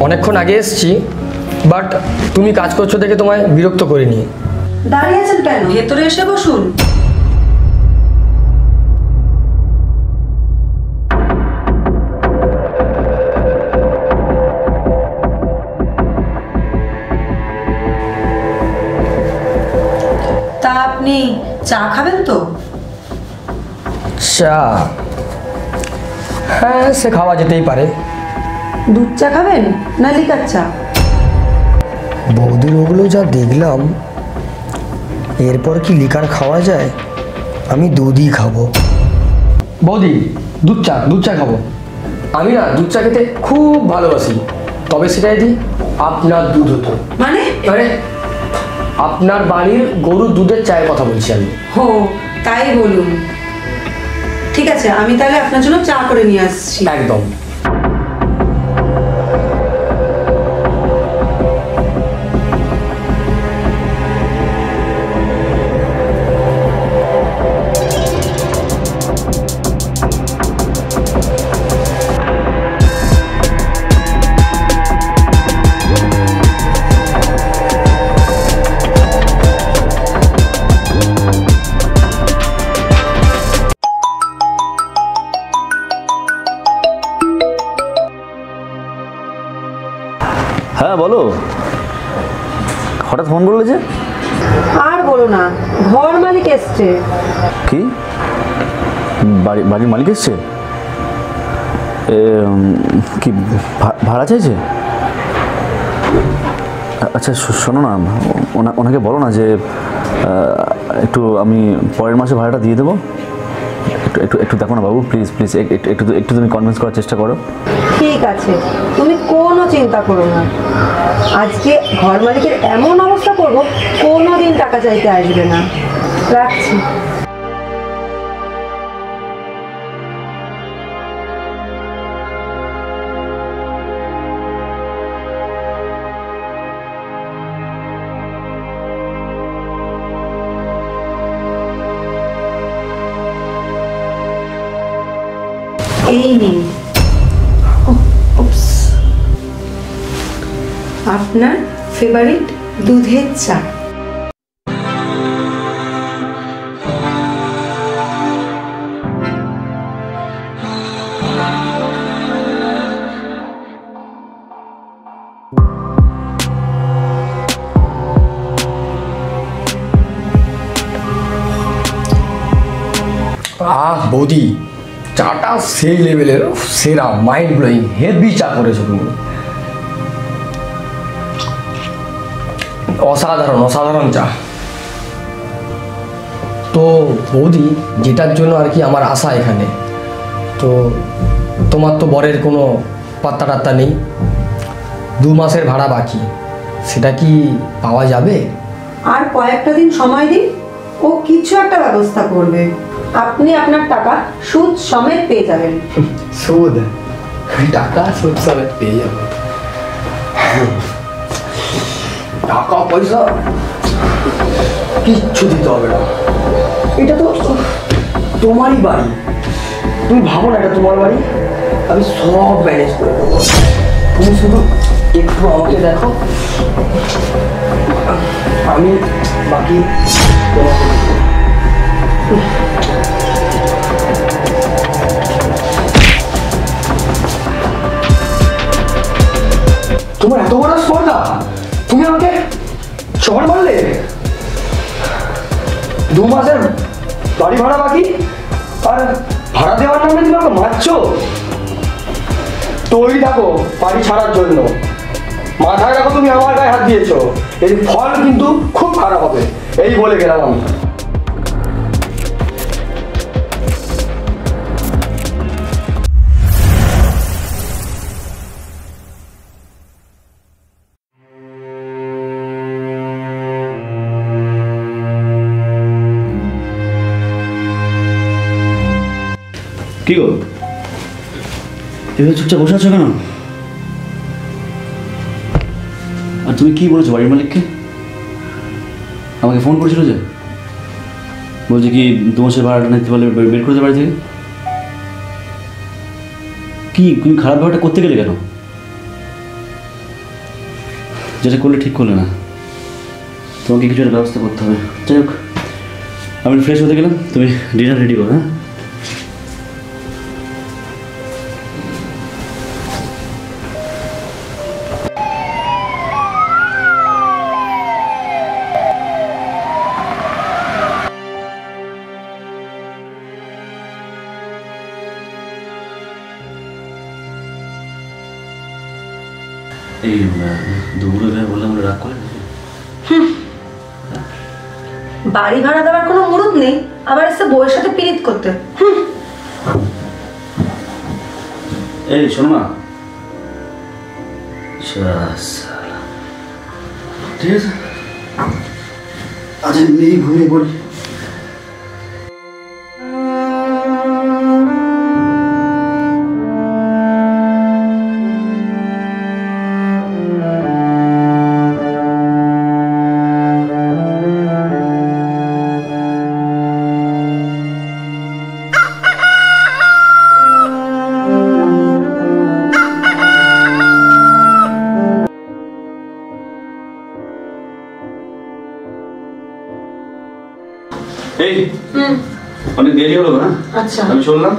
অনেকক্ষণ আগে এসেছি, বাট তুমি কাজ করছো দেখে তোমায় বিরক্ত করিনি। দাঁড়িয়ে আছেন কেন? ভেতরে এসে বসুন। তা আপনি চা খাবেন তো? চা? হ্যাঁ, সে খাওয়া যেতেই পারে। দুধ চা খাবেন না লিকার চা? বৌদির ওগুলো যা দেখলাম, এরপর কি লিকার খাওয়া যায়? আমি দুধই খাবো। বৌদি, দুধ চা খাবো। আমি না দুধ চা খেতে খুব ভালোবাসি, তবে সেটা যদি আপনার দুধ হতো। মানে? আপনার বাড়ির গরুর দুধের চায়ের কথা বলছি আমি। ও তাই বলুন। ঠিক আছে, আমি তাহলে আপনার জন্য চা করে নিয়ে আসছি। একদম। হ্যাঁ বলো, হঠাৎ ফোন করলে যে? আর বলো না, ঘর মালিক এসছে। কি? বাড়ির মালিক এসছে? কি ভাড়া চাইছে? আচ্ছা শোনো না, ওনাকে বলো না যে একটু আমি পরের মাসে ভাড়াটা দিয়ে দেবো। একটু দেখো না বাবু, প্লিজ প্লিজ একটু তুমি কনভিন্স করার চেষ্টা করো। ঠিক আছে, তুমি কোনো চিন্তা করো না। আজকে ঘর মালিকের এমন অবস্থা করবো, কোনোদিন টাকা চাইতে আসবে না। রাখছি। এই নিন আপনার ফেভারিট দুধের চা। বৌদি, চাটা সেই লেভেলের, সেরা, মাইন্ড ব্লোয়িং, হেভি চা করেছো তুমি। অসাধারণ চা। তো বৌদি, যেটার জন্য আর কি আমার আশা এখানে, তো তোমার তো বরের কোনো পাত্তা টাত্তা নেই, 2 মাসের ভাড়া বাকি, সেটা কি পাওয়া যাবে? আর কয়েকটা দিন সময় দিন, ও কিছু একটা ব্যবস্থা করবে। আপনি আপনার টাকা সুদ সমেত পেয়ে যাবেন। সুদ? টাকা সুদ সমেত পেয়ে যাবো? টাকা পয়সা কিচ্ছু দিতে হবে না, এটা তো তোমারই বাড়ি। তুমি ভাবো না এটা তোমার বাড়ি, আমি সব ম্যানেজ করে দেবো। তুমি শুধু একটু আমাকে দেখো, আমি বাকি তোমার এত বড় স্পর্ধা, তুমি আমাকে চড় মারলে। 2 মাসের বাড়ি ভাড়া বাকি, আর ভাড়া দেওয়ার নামে তুমি আমাকে মারছো। তৈরি থাকো বাড়ি ছাড়ার জন্য। মাথায় রাখো, তুমি আমার গায়ে হাত দিয়েছো, এর ফল কিন্তু খুব খারাপ হবে, এই বলে গেলাম আমি। কি গো, এভাবে চুপচাপ বসে আছো কেন? আর তুমি কি বলেছো বাড়ির মালিককে? আমাকে ফোন করেছিল যে, বলছে কি 2 মাসের ভাড়াটা নিতে পারলে বের করে দেবে বাড়ি থেকে। কি তুমি খারাপ ব্যাপারটা করতে গেলে কেন? যেটা করলে ঠিক করলে না, তোমাকে কিছু একটা ব্যবস্থা করতে হবে। যাই হোক, আমি ফ্রেশ হতে গেলাম, তুমি ডিনার রেডি করো। হ্যাঁ, এই দুপুরে বললাম রাগ করে বাড়ি ভাড়া দেওয়ার কোনো মুরুদ নেই, আবার এসে বউয়ের সাথে পিরিত করতে। এই শোনো না, ঠিক আছে আজ এমনি ঘুমিয়ে পড়ি। এই অনেক দেরি হলো না, আচ্ছা আমি চললাম,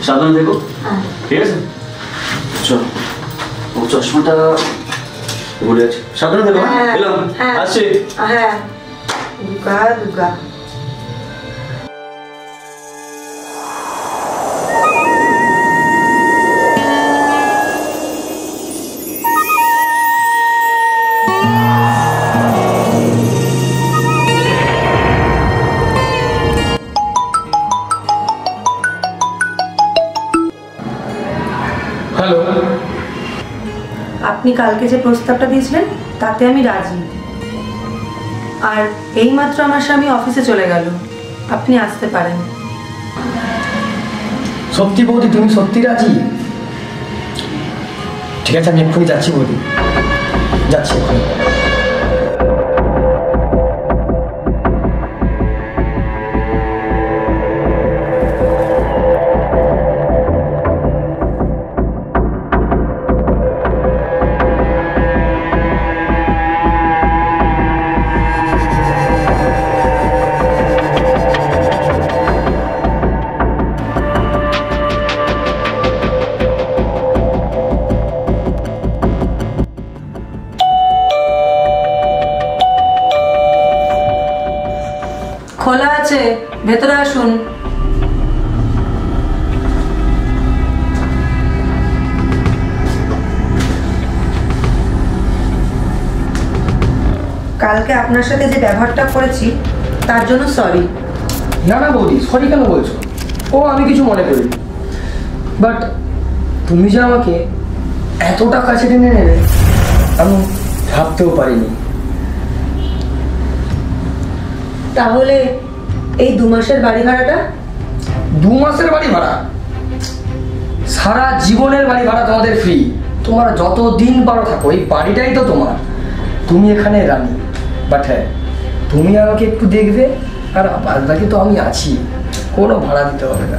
সাবধানে থেকো, ঠিক আছে? চল, ও চশমাটা ঘুরে আছে, সাবধানে থেকো। এলাম, আসছি। হ্যাঁ, দুগা দুগা। হ্যালো, আপনি কালকে যে প্রস্তাবটা দিয়েছিলেন তাতে আমি রাজি, আর এইমাত্র আমার স্বামী অফিসে চলে গেল, আপনি আসতে পারেন। সত্যি বৌদি, তুমি সত্যি রাজি? ঠিক আছে, আমি এক্ষুনি যাচ্ছি বৌদি, যাচ্ছি এক্ষুনি। খোলা আছে, ভেতরে আসুন। কালকে আপনার সাথে যে ব্যবহারটা করেছি তার জন্য সরি। না না বৌদি, সরি কেন বলছো? ও আমি কিছু মনে করি, বাট তুমি যে আমাকে এতটা কাছে টেনে নেবে আমি ভাবতেও পারিনি। তাহলে এই 2 মাসের বাড়ি ভাড়াটা? 2 মাসের বাড়ি ভাড়া? সারা জীবনের বাড়ি ভাড়া তোমাদের ফ্রি, তোমরা যত দিন পারো থাকো, এই বাড়িটাই তো তোমার, তুমি এখানে রানী। বাট হ্যাঁ, তুমি আমাকে একটু দেখবে, আর বাদ বাকি তো আমি আছি, কোনো ভাড়া দিতে হবে না।